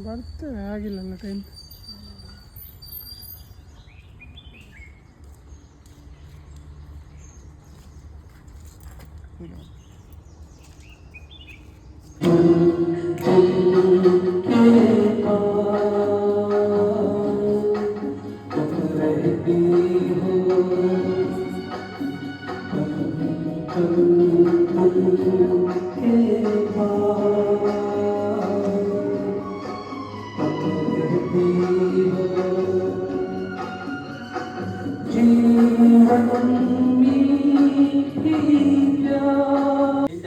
ಬರ್ತೇವೆ, ಆಗಿಲ್ಲ time.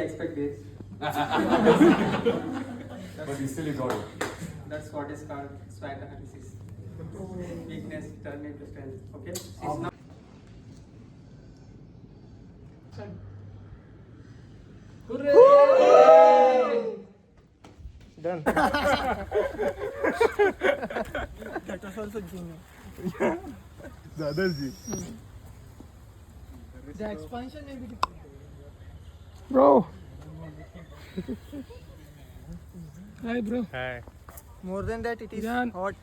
Expect this. But you still got it. That's what is called swag analysis. Weakness turn into strength. Okay? It's not. Hooray! Done. That was also genius. The other G. The expansion may be different. Bro. Hi bro. Hi. More than that, it is hot.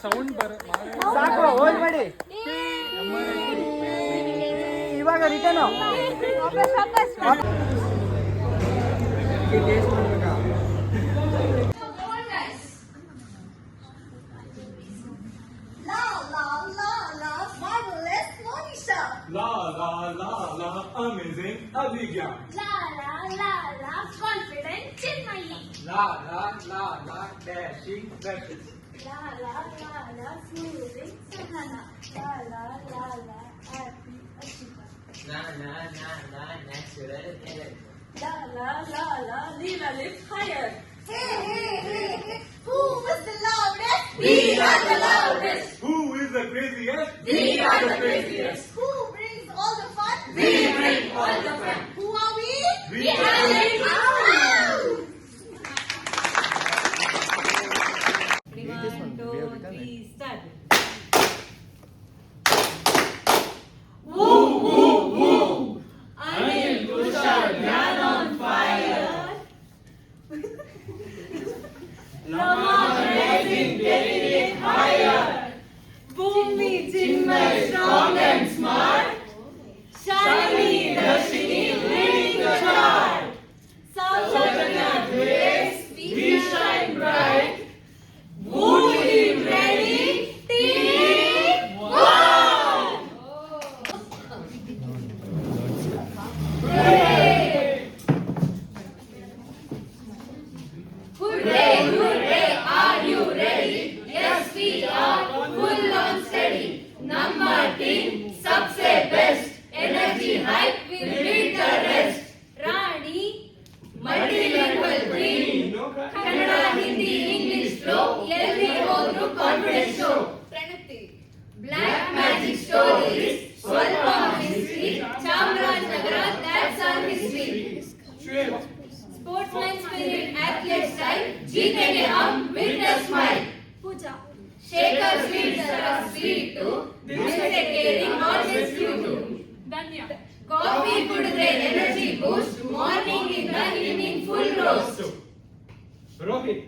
Sound ಸಾಕು hole ಮಾಡಿ ಇವಾಗ return La la la la, amazing Abhigya. La la la la, confident Chinmayi. La la la la, dashing Rashid. La la la la, smoothing Sahana. La la la la, happy Ashita. Na na na na, natural energy. La la la la, Leela lift higher. Hey, hey, hey, hey, who is the loudest? We are the loudest. Who is the craziest? We are the craziest. Who brings all the fun? We bring all the fun. Who are we? We are the strong and smart. Shiny, Darshini, leading the chart. Saujanya grace, we shine bright. Mood team ready, team one. Hooray! Hooray, hooray, are you ready? Yes, we are full on steady. Number team, सबसे best. Energy hype will beat the rest. Rani, multilingual queen. Kannada, Hindi, English flow. Every ಹೋದ್ರು confidence show. Pranati, black magic stories. Swalpam history. Chamarajnagara, that's our history. Sportsman spirit, athlete style. जीतेंगे हम with a smile. Pooja, Shekhar sweet Sara sweet too. This is a caring always you too. Danya, coffee kudre energy boost. Morning in the evening full roast. Rohit.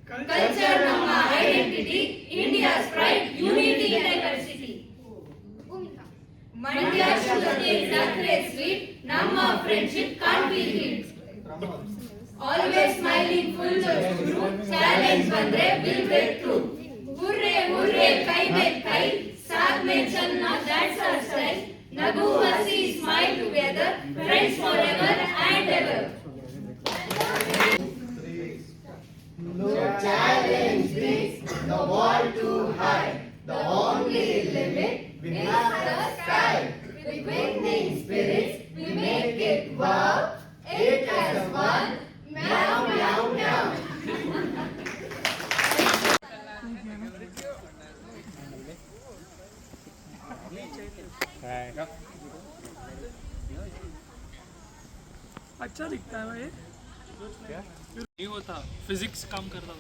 Culture ನಮ್ಮ identity. India's pride, unity in diversity. Mandya sugar cane Zakre sweet. ನಮ್ಮ friendship can't be beat. Always smiling full of true. Challenge ಬಂದ್ರೆ will break through. Hurray, hurray, kai mein kai. साथ में चलना, that's our style. Nagu, hasi, smile together. Friends forever and ever. No challenge this, the wall too high. The only limit is the sky. With winning spirits, we make it wow. 8 as 1, meow, meow, meow. अच्छा दिखता है भाई. नहीं होता, physics काम करता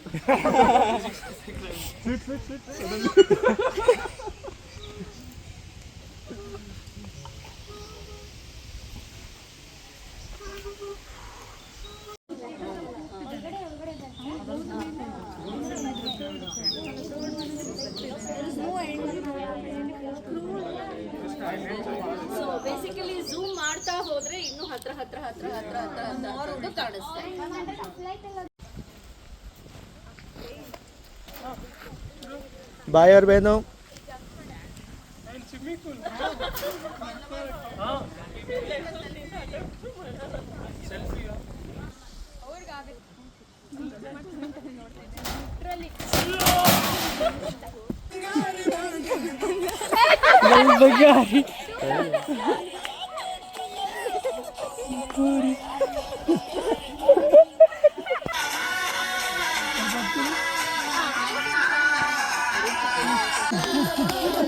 so basically zoom ಮಾಡ್ತಾ ಹೋದ್ರೆ ಇನ್ನು ಹತ್ರ ಅಂತ ಕಾಣಿಸ್ತೆ. बाय और बहनों.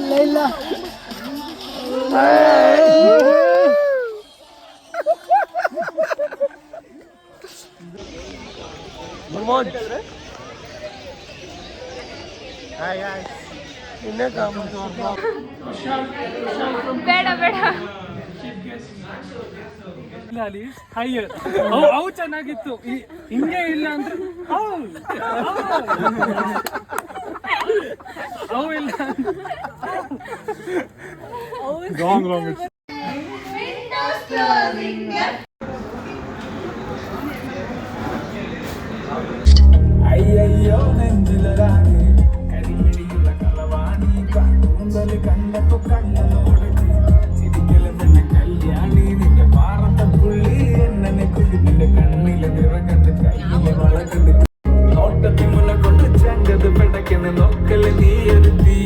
Layla. Mahmoud. Hi guys. इन्हें काम ಬೇಡ ಹೈಯರ್ ಅವು ಚೆನ್ನಾಗಿತ್ತು, ಹಿಂಗೆ ಇಲ್ಲ ಅಂದ್ರೆ ಅವು ಇಲ್ಲ ರಾಂಗ್ ಅಯ್ಯಯ್ಯೋ ನೆಂಜಿಲ ರಾಣಿ ಕರಿಮಿಡಿಯುಳ ಕಲವಾಣಿ ಕೂದಲು ಕಣ್ಣತ್ತು ಕಣ್ಣ ನೋಡಲಿ ಸಿರಿಗೆಲದನ್ನ ಕಲ್ಯಾಣಿ ನಿನ್ನ ಭಾರತ ಪುಳ್ಳಿ ಎಣ್ಣನೆ ಕುಡಿ ನಿನ್ನ ಕಣ್ಣಿಲ ನಿರಗಂಡು ಕೈಯಿಲೆ ಒಳಗಂಡು ನೋಟ ತಿಮ್ಮನ ಕೊಂಡು ಚಂಗದ ಬೆಡಕೆನ ನೊಕ್ಕಲೆ ನೀ ಎರುತ್ತೀ